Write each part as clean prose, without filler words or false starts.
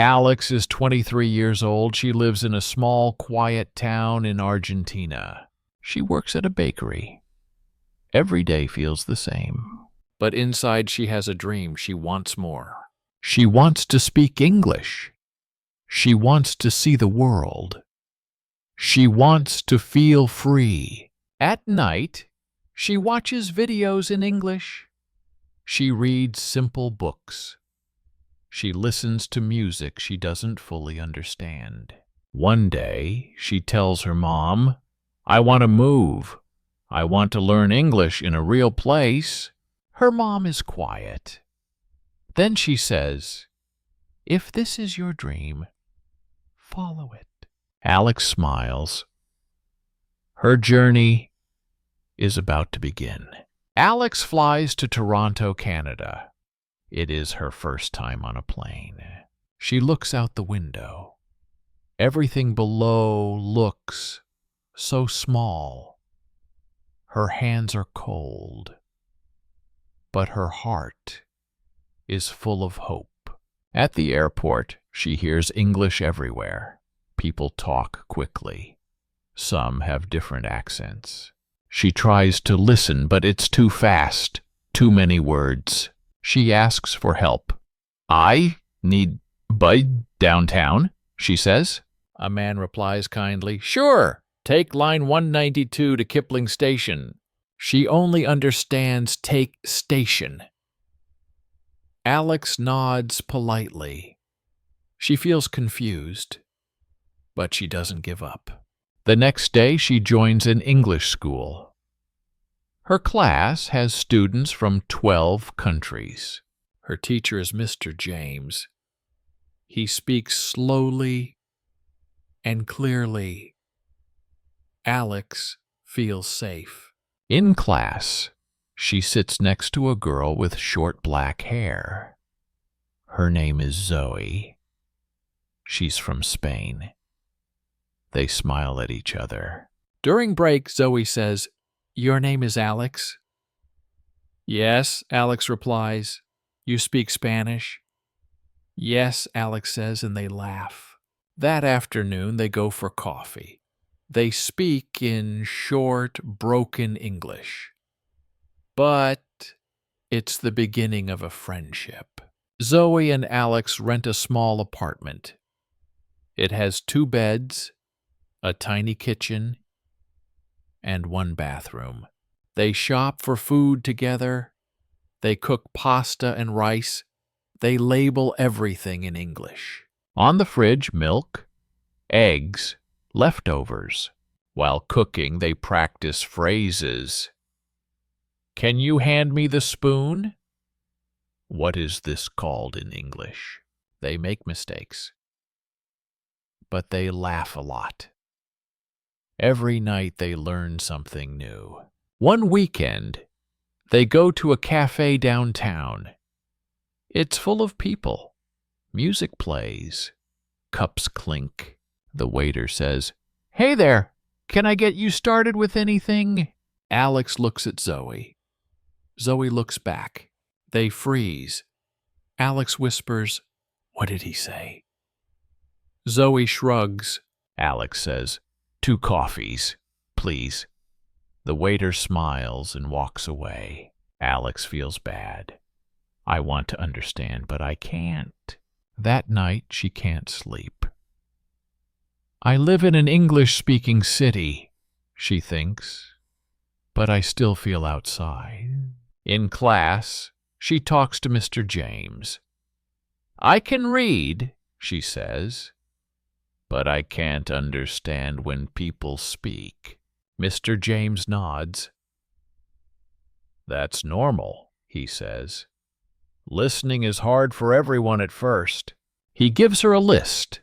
Alex is 23 years old. She lives in a small, quiet town in Argentina. She works at a bakery. Every day feels the same. But inside she has a dream. She wants more. She wants to speak English. She wants to see the world. She wants to feel free. At night, she watches videos in English. She reads simple books. She listens to music she doesn't fully understand. One day, she tells her mom, "I want to move. I want to learn English in a real place." Her mom is quiet. Then she says, "If this is your dream, follow it." Alex smiles. Her journey is about to begin. Alex flies to Toronto, Canada. It is her first time on a plane. She looks out the window. Everything below looks so small. Her hands are cold, but her heart is full of hope. At the airport, she hears English everywhere. People talk quickly. Some have different accents. She tries to listen, but it's too fast, too many words. She asks for help. "I need by downtown," she says. A man replies kindly, "Sure, take line 192 to Kipling Station." She only understands take station. Alex nods politely. She feels confused, but she doesn't give up. The next day, she joins an English school. Her class has students from 12 countries. Her teacher is Mr. James. He speaks slowly and clearly. Alex feels safe. In class, she sits next to a girl with short black hair. Her name is Zoe. She's from Spain. They smile at each other. During break, Zoe says, "Your name is Alex?" "Yes," Alex replies. "You speak Spanish?" "Yes," Alex says, and they laugh. That afternoon, they go for coffee. They speak in short, broken English. But it's the beginning of a friendship. Zoe and Alex rent a small apartment. It has 2 beds, a tiny kitchen, and 1 bathroom. They shop for food together. They cook pasta and rice. They label everything in English. On the fridge, milk, eggs, leftovers. While cooking, they practice phrases. "Can you hand me the spoon?" What is this called in English? They make mistakes, but they laugh a lot. Every night they learn something new. One weekend, they go to a cafe downtown. It's full of people. Music plays. Cups clink. The waiter says, "Hey there, can I get you started with anything?" Alex looks at Zoe. Zoe looks back. They freeze. Alex whispers, "What did he say?" Zoe shrugs. Alex says, "2 coffees, please." The waiter smiles and walks away. Alex feels bad. I want to understand, but I can't. That night, she can't sleep. I live in an English-speaking city, she thinks, but I still feel outside. In class, she talks to Mr. James. "I can read," she says, "but I can't understand when people speak." Mr. James nods. "That's normal," he says. "Listening is hard for everyone at first." He gives her a list.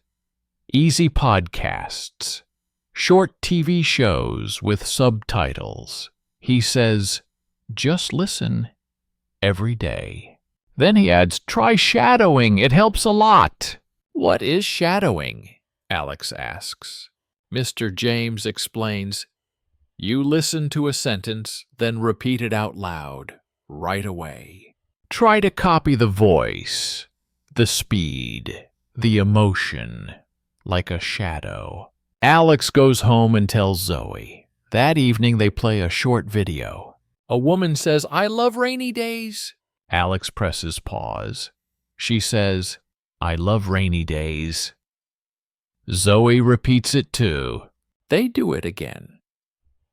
Easy podcasts, short TV shows with subtitles. He says, "Just listen every day." Then he adds, "Try shadowing. It helps a lot." "What is shadowing?" Alex asks. Mr. James explains, "You listen to a sentence, then repeat it out loud, right away. Try to copy the voice, the speed, the emotion, like a shadow. Alex goes home and tells Zoe. That evening they play a short video. A woman says, "I love rainy days." Alex presses pause. She says, "I love rainy days." Zoe repeats it too. They do it again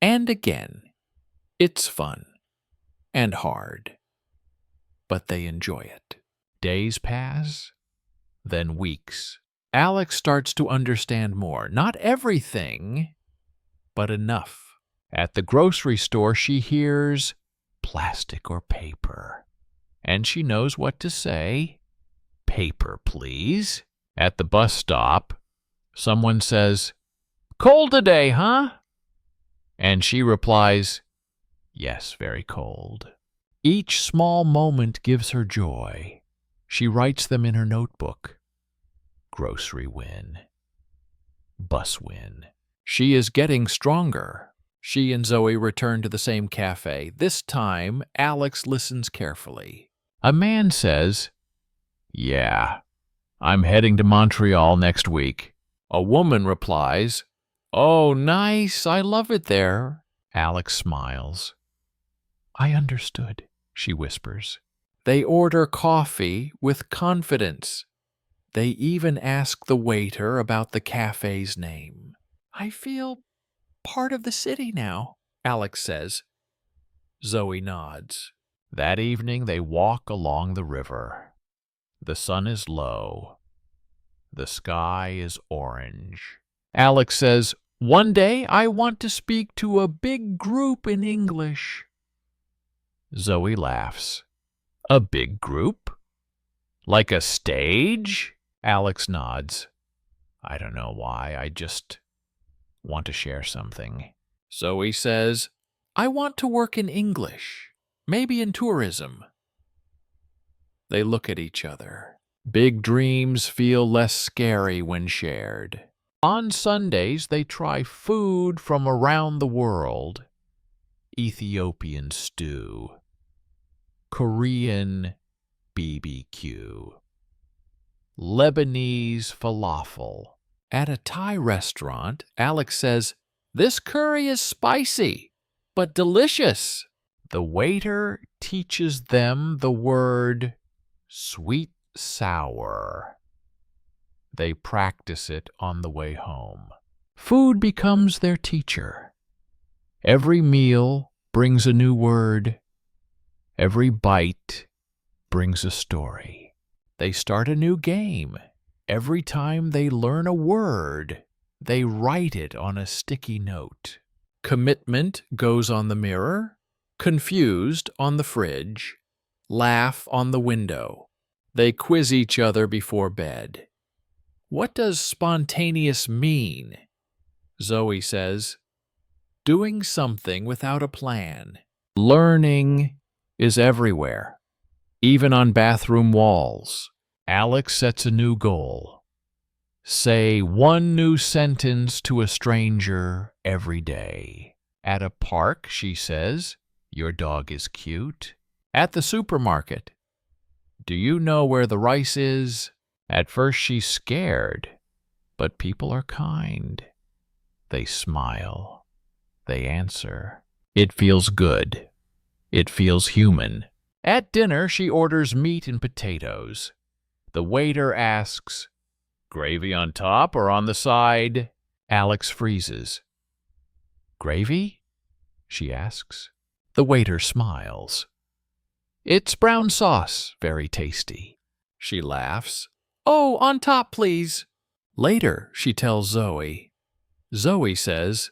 and again. It's fun and hard, but they enjoy it. Days pass, then weeks. Alex starts to understand more. Not everything, but enough. At the grocery store, she hears plastic or paper, and she knows what to say. Paper, please. At the bus stop, someone says, "Cold today, huh?" And she replies, "Yes, very cold." Each small moment gives her joy. She writes them in her notebook. Grocery win. Bus win. She is getting stronger. She and Zoe return to the same cafe. This time, Alex listens carefully. A man says, "Yeah, I'm heading to Montreal next week." A woman replies, "Oh, nice, I love it there." Alex smiles. "I understood," she whispers. They order coffee with confidence. They even ask the waiter about the cafe's name. "I feel part of the city now," Alex says. Zoe nods. That evening they walk along the river. The sun is low. The sky is orange. Alex says, "One day I want to speak to a big group in English." Zoe laughs. "A big group? Like a stage?" Alex nods. "I don't know why, I just want to share something." Zoe says, "I want to work in English, maybe in tourism." They look at each other. Big dreams feel less scary when shared. On Sundays, they try food from around the world. Ethiopian stew. Korean BBQ. Lebanese falafel. At a Thai restaurant, Alex says, "This curry is spicy, but delicious." The waiter teaches them the word sweet sour. They practice it on the way home. Food becomes their teacher. Every meal brings a new word. Every bite brings a story. They start a new game. Every time they learn a word, they write it on a sticky note. Commitment goes on the mirror, confused on the fridge, laugh on the window. They quiz each other before bed. What does spontaneous mean? Zoe says, "Doing something without a plan." Learning is everywhere, even on bathroom walls. Alex sets a new goal. Say one new sentence to a stranger every day. At a park, she says, "Your dog is cute." At the supermarket, "Do you know where the rice is?" At first she's scared, but people are kind. They smile. They answer. It feels good. It feels human. At dinner, she orders meat and potatoes. The waiter asks, "Gravy on top or on the side?" Alex freezes. "Gravy?" she asks. The waiter smiles. "It's brown sauce, very tasty." She laughs. "Oh, on top, please." Later, she tells Zoe. Zoe says,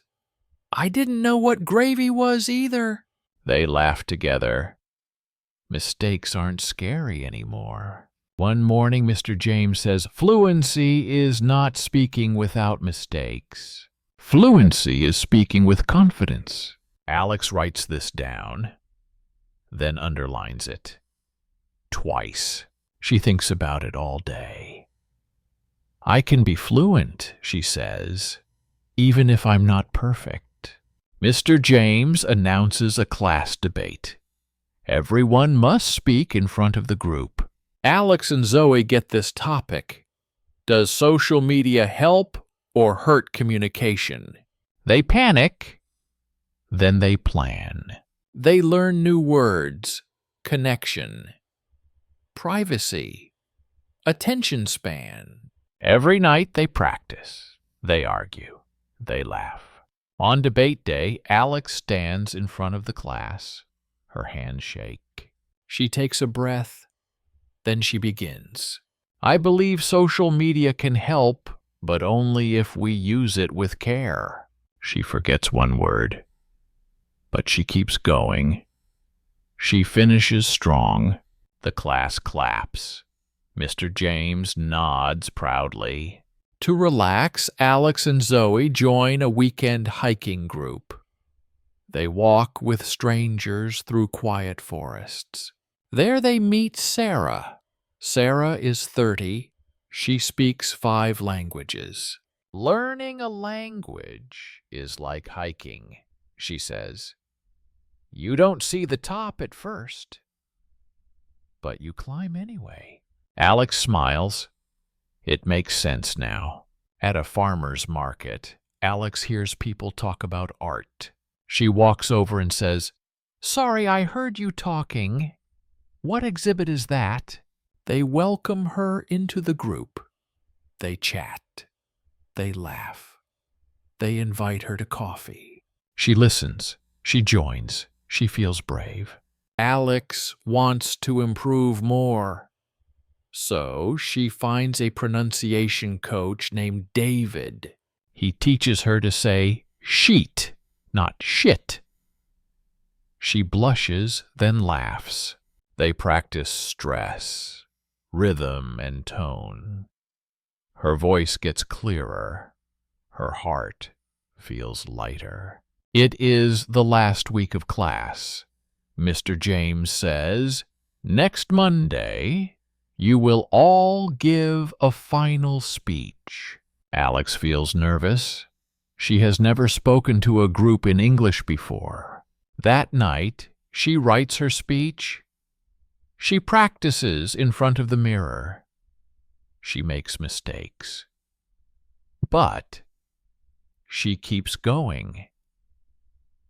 "I didn't know what gravy was either." They laugh together. Mistakes aren't scary anymore. One morning, Mr. James says, "Fluency is not speaking without mistakes. Fluency is speaking with confidence." Alex writes this down, then underlines it. Twice. She thinks about it all day. "I can be fluent," she says, "even if I'm not perfect." Mr. James announces a class debate. Everyone must speak in front of the group. Alex and Zoe get this topic. Does social media help or hurt communication? They panic, then they plan. They learn new words, connection, privacy, attention span. Every night they practice, they argue, they laugh. On debate day, Alex stands in front of the class. Her hands shake. She takes a breath, then she begins. I believe social media can help, but only if we use it with care. She forgets one word, but she keeps going. She finishes strong. The class claps. Mr. James nods proudly. To relax, Alex and Zoe join a weekend hiking group. They walk with strangers through quiet forests. There they meet Sarah. Sarah is 30. She speaks 5 languages. Learning a language is like hiking, she says. You don't see the top at first, but you climb anyway. Alex smiles. It makes sense now. At a farmer's market, Alex hears people talk about art. She walks over and says, "Sorry, I heard you talking. What exhibit is that?" They welcome her into the group. They chat. They laugh. They invite her to coffee. She listens. She joins. She feels brave. Alex wants to improve more. So she finds a pronunciation coach named David. He teaches her to say sheet, not shit. She blushes, then laughs. They practice stress, rhythm, and tone. Her voice gets clearer. Her heart feels lighter. It is the last week of class. Mr. James says, "Next Monday, you will all give a final speech." Alex feels nervous. She has never spoken to a group in English before. That night, she writes her speech. She practices in front of the mirror. She makes mistakes. But she keeps going.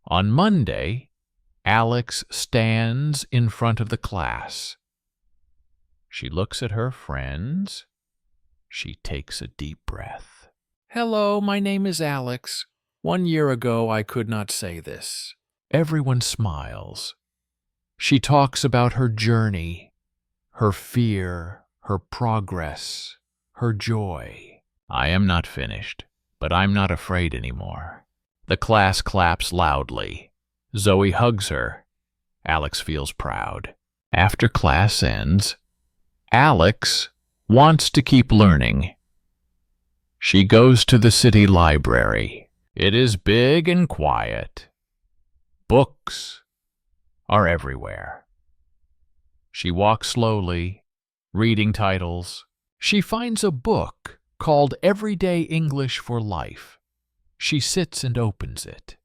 On Monday, Alex stands in front of the class. She looks at her friends. She takes a deep breath. "Hello, my name is Alex. 1 year ago, I could not say this." Everyone smiles. She talks about her journey, her fear, her progress, her joy. "I am not finished, but I'm not afraid anymore." The class claps loudly. Zoe hugs her. Alex feels proud. After class ends, Alex wants to keep learning. She goes to the city library. It is big and quiet. Books are everywhere. She walks slowly, reading titles. She finds a book called Everyday English for Life. She sits and opens it.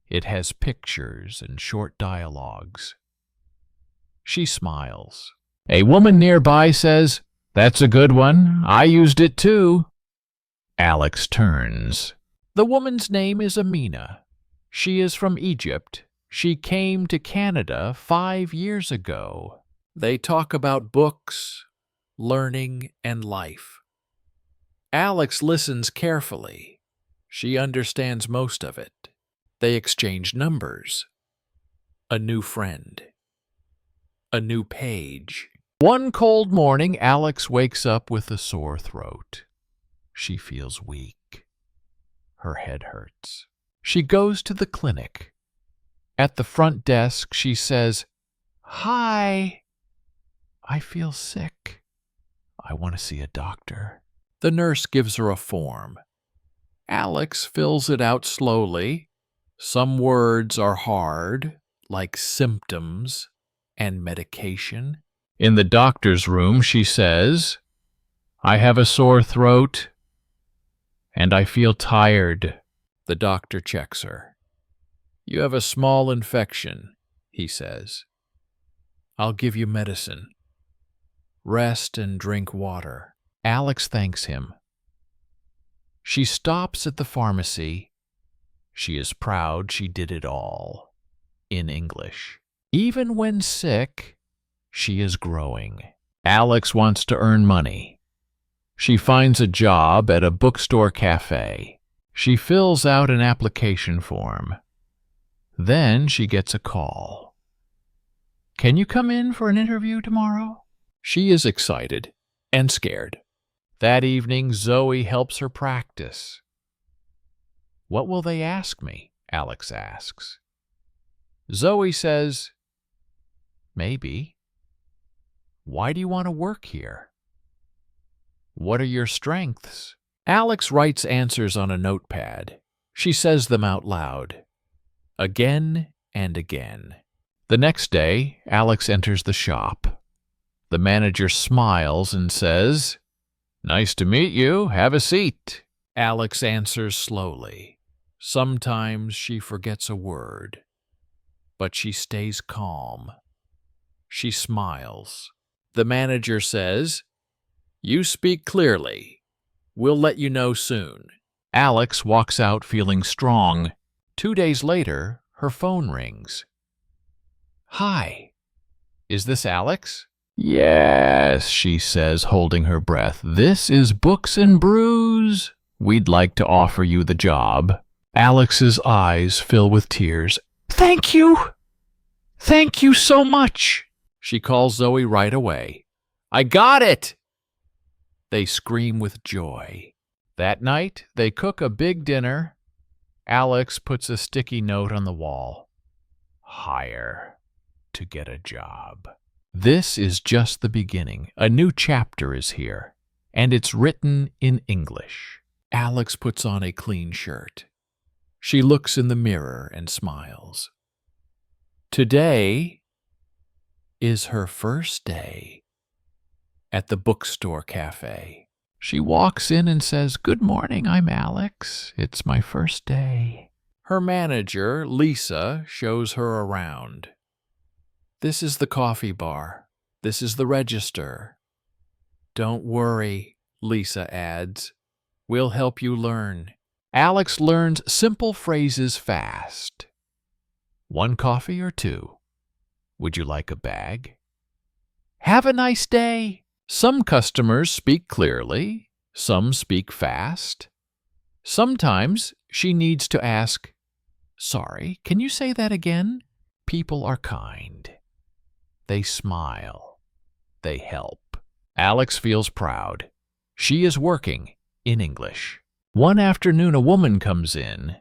It has pictures and short dialogues. She smiles. A woman nearby says, "That's a good one. I used it too." Alex turns. The woman's name is Amina. She is from Egypt. She came to Canada 5 years ago. They talk about books, learning, and life. Alex listens carefully. She understands most of it. They exchange numbers. A new friend. A new page. One cold morning, Alex wakes up with a sore throat. She feels weak. Her head hurts. She goes to the clinic. At the front desk, she says, "Hi, I feel sick. I want to see a doctor." The nurse gives her a form. Alex fills it out slowly. Some words are hard, like symptoms and medication. In the doctor's room, she says, "I have a sore throat, and I feel tired." The doctor checks her. "You have a small infection," he says. "I'll give you medicine. Rest and drink water." Alex thanks him. She stops at the pharmacy. She is proud she did it all in English. Even when sick, she is growing. Alex wants to earn money. She finds a job at a bookstore cafe. She fills out an application form. Then she gets a call. "Can you come in for an interview tomorrow?" She is excited and scared. That evening, Zoe helps her practice. "What will they ask me?" Alex asks. Zoe says, "Maybe. Why do you want to work here? What are your strengths?" Alex writes answers on a notepad. She says them out loud, again and again. The next day, Alex enters the shop. The manager smiles and says, "Nice to meet you. Have a seat." Alex answers slowly. Sometimes she forgets a word, but she stays calm. She smiles. The manager says, "You speak clearly. We'll let you know soon." Alex walks out feeling strong. 2 days later, her phone rings. "Hi, is this Alex?" "Yes," she says, holding her breath. "This is Books and Brews. We'd like to offer you the job." Alex's eyes fill with tears. "Thank you! Thank you so much!" She calls Zoe right away. "I got it!" They scream with joy. That night, they cook a big dinner. Alex puts a sticky note on the wall. "Hire to get a job." This is just the beginning. A new chapter is here, and it's written in English. Alex puts on a clean shirt. She looks in the mirror and smiles. Today is her first day at the bookstore cafe. She walks in and says, "Good morning, I'm Alex. It's my first day." Her manager, Lisa, shows her around. "This is the coffee bar. This is the register." "Don't worry," Lisa adds. "We'll help you learn." Alex learns simple phrases fast. "1 coffee or 2? Would you like a bag? Have a nice day." Some customers speak clearly, some speak fast. Sometimes she needs to ask, "Sorry, can you say that again?" People are kind. They smile. They help. Alex feels proud. She is working in English. One afternoon, a woman comes in.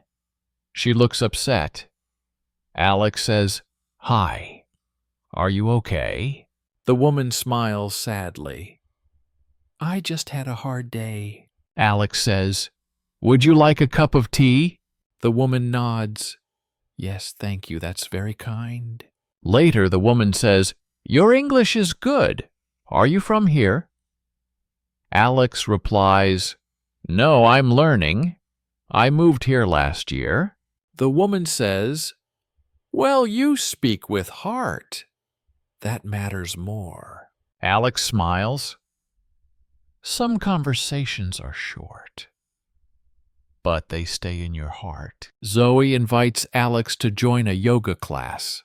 She looks upset. Alex says, "Hi, are you okay?" The woman smiles sadly. "I just had a hard day." Alex says, "Would you like a cup of tea?" The woman nods. "Yes, thank you. That's very kind." Later, the woman says, "Your English is good. Are you from here?" Alex replies, "No, I'm learning. I moved here last year." The woman says, "Well, you speak with heart. That matters more." Alex smiles. Some conversations are short, but they stay in your heart. Zoe invites Alex to join a yoga class.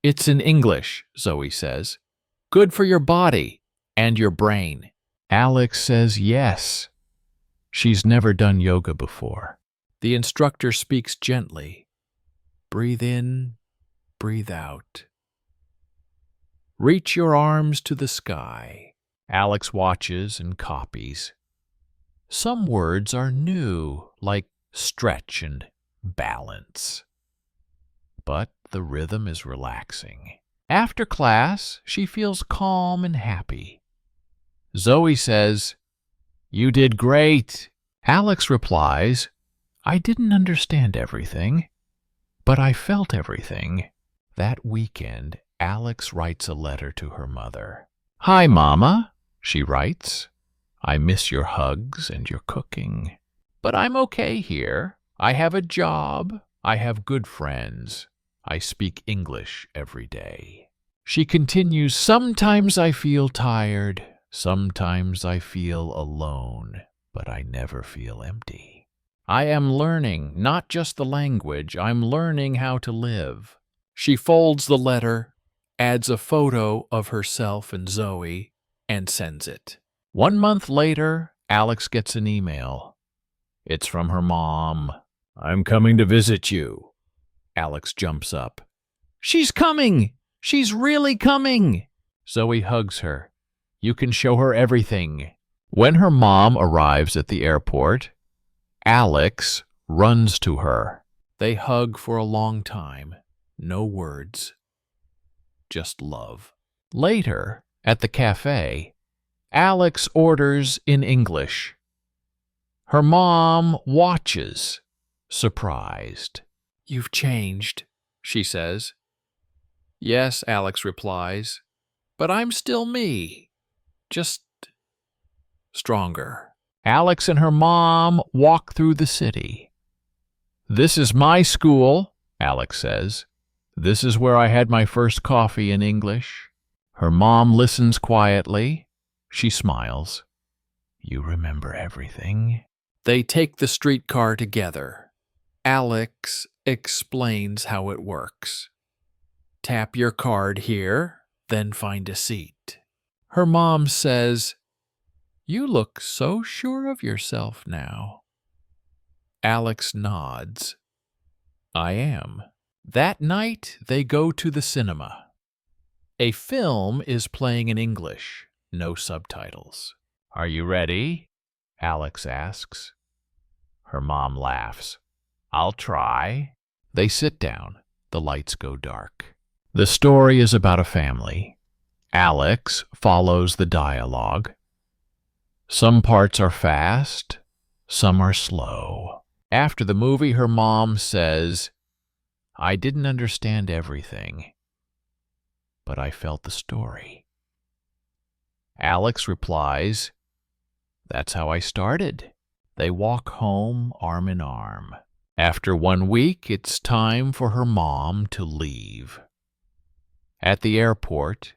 "It's in English," Zoe says. "Good for your body and your brain." Alex says yes. She's never done yoga before. The instructor speaks gently. Breathe in, breathe out. Reach your arms to the sky. Alex watches and copies. Some words are new, like stretch and balance. But the rhythm is relaxing. After class, she feels calm and happy. Zoe says, "You did great." Alex replies, "I didn't understand everything, but I felt everything." That weekend, Alex writes a letter to her mother. "Hi, Mama," she writes. "I miss your hugs and your cooking. But I'm okay here. I have a job. I have good friends. I speak English every day." She continues, "Sometimes I feel tired, Sometimes I feel alone, but I never feel empty. I am learning not just the language, I'm learning how to live. She folds the letter, adds a photo of herself and Zoe, and sends it. 1 month later, Alex gets an email. It's from her mom. "I'm coming to visit you." Alex jumps up. "She's coming! She's really coming!" Zoe hugs her. You can show her everything. When her mom arrives at the airport, Alex runs to her. They hug for a long time. No words. Just love. Later, at the cafe, Alex orders in English. Her mom watches, surprised. "You've changed," she says. "Yes," Alex replies, "but I'm still me. Just stronger." Alex and her mom walk through the city. "This is my school," Alex says. "This is where I had my first coffee in English." Her mom listens quietly. She smiles. "You remember everything?" They take the streetcar together. Alex explains how it works. Tap your card here, then find a seat. Her mom says, "You look so sure of yourself now." Alex nods. "I am." That night, they go to the cinema. A film is playing in English, no subtitles. "Are you ready?" Alex asks. Her mom laughs. "I'll try." They sit down. The lights go dark. The story is about a family. Alex follows the dialogue. Some parts are fast, some are slow. After the movie, her mom says, "I didn't understand everything, but I felt the story." Alex replies, "That's how I started." They walk home arm in arm. After 1 week, it's time for her mom to leave. At the airport,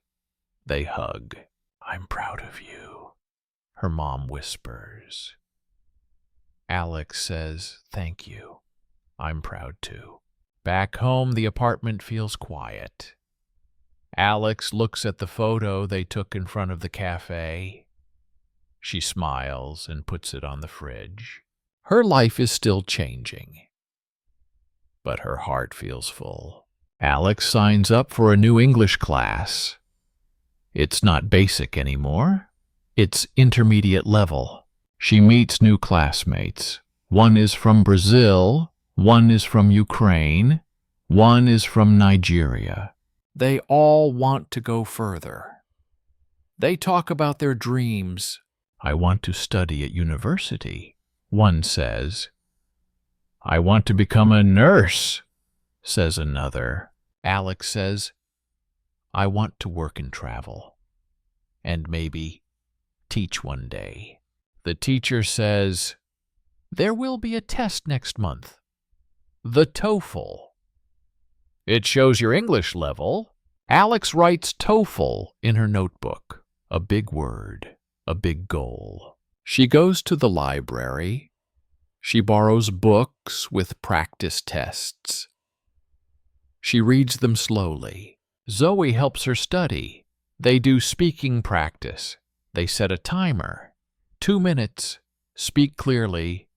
they hug. "I'm proud of you," her mom whispers. Alex says, "Thank you. I'm proud too." Back home, the apartment feels quiet. Alex looks at the photo they took in front of the cafe. She smiles and puts it on the fridge. Her life is still changing, but her heart feels full. Alex signs up for a new English class. It's not basic anymore. It's intermediate level. She meets new classmates. One is from Brazil, one is from Ukraine, one is from Nigeria. They all want to go further. They talk about their dreams. "I want to study at university," one says. "I want to become a nurse," says another. Alex says, "I want to work and travel, and maybe teach one day." The teacher says, "There will be a test next month, the TOEFL. It shows your English level." Alex writes TOEFL in her notebook, a big word, a big goal. She goes to the library. She borrows books with practice tests. She reads them slowly. Zoe helps her study. They do speaking practice. They set a timer. 2 minutes. Speak clearly.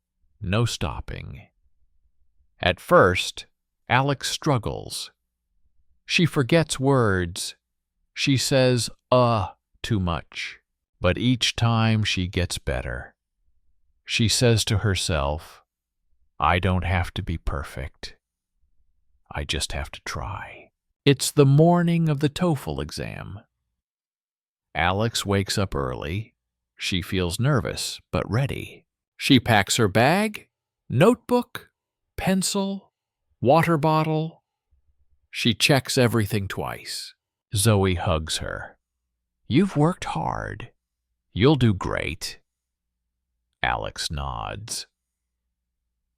No stopping. At first, Alex struggles. She forgets words. She says, too much. But each time she gets better. She says to herself, "I don't have to be perfect. I just have to try." It's the morning of the TOEFL exam. Alex wakes up early. She feels nervous, but ready. She packs her bag, notebook, pencil, water bottle. She checks everything twice. Zoe hugs her. "You've worked hard. You'll do great." Alex nods.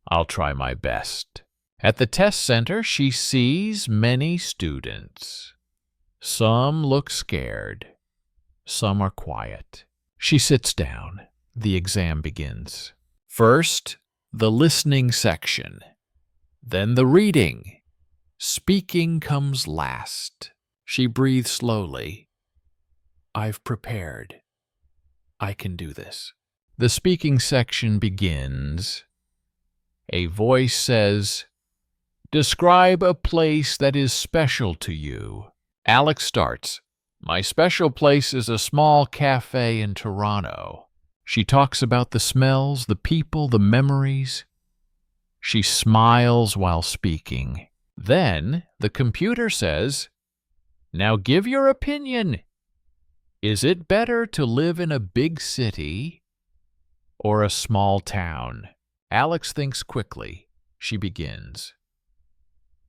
"I'll try my best." At the test center, she sees many students. Some look scared. Some are quiet. She sits down. The exam begins. First, the listening section. Then the reading. Speaking comes last. She breathes slowly. I've prepared. I can do this. The speaking section begins. A voice says, "Describe a place that is special to you." Alex starts. "My special place is a small cafe in Toronto." She talks about the smells, the people, the memories. She smiles while speaking. Then the computer says, "Now give your opinion. Is it better to live in a big city or a small town?" Alex thinks quickly. She begins.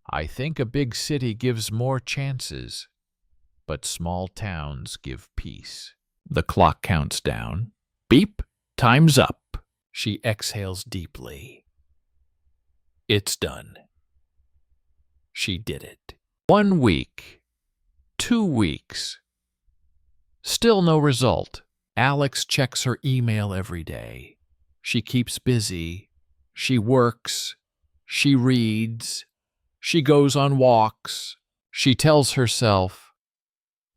"I think a big city gives more chances, but small towns give peace." The clock counts down. Beep, time's up. She exhales deeply. It's done. She did it. 1 week. 2 weeks. Still no result. Alex checks her email every day. She keeps busy. She works. She reads. She goes on walks. She tells herself,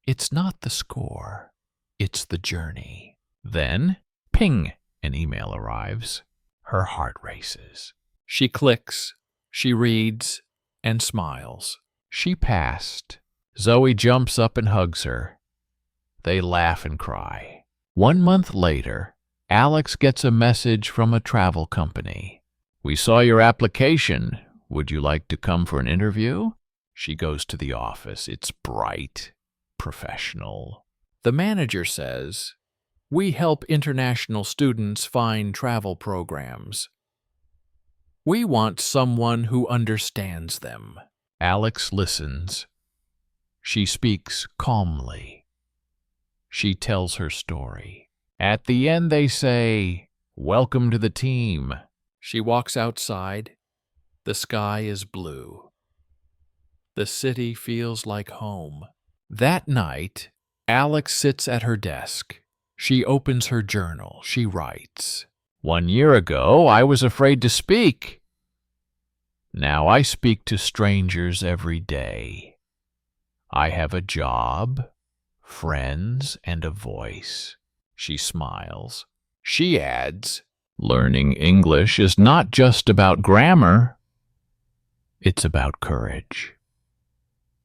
it's not the score, it's the journey. Then, ping, an email arrives. Her heart races. She clicks. She reads and smiles. She passed. Zoe jumps up and hugs her. They laugh and cry. 1 month later, Alex gets a message from a travel company. "We saw your application. Would you like to come for an interview?" She goes to the office. It's bright, professional. The manager says, "We help international students find travel programs. We want someone who understands them." Alex listens. She speaks calmly. She tells her story. At the end, they say, "Welcome to the team." She walks outside. The sky is blue. The city feels like home. That night, Alex sits at her desk. She opens her journal. She writes, "1 year ago, I was afraid to speak. Now I speak to strangers every day. I have a job, friends, and a voice." She smiles. She adds, "Learning English is not just about grammar. It's about courage.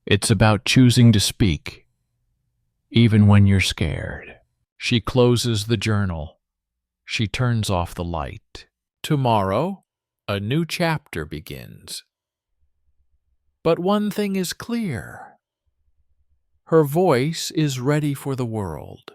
It's about choosing to speak, even when you're scared." She closes the journal. She turns off the light. Tomorrow, a new chapter begins. But one thing is clear. Her voice is ready for the world.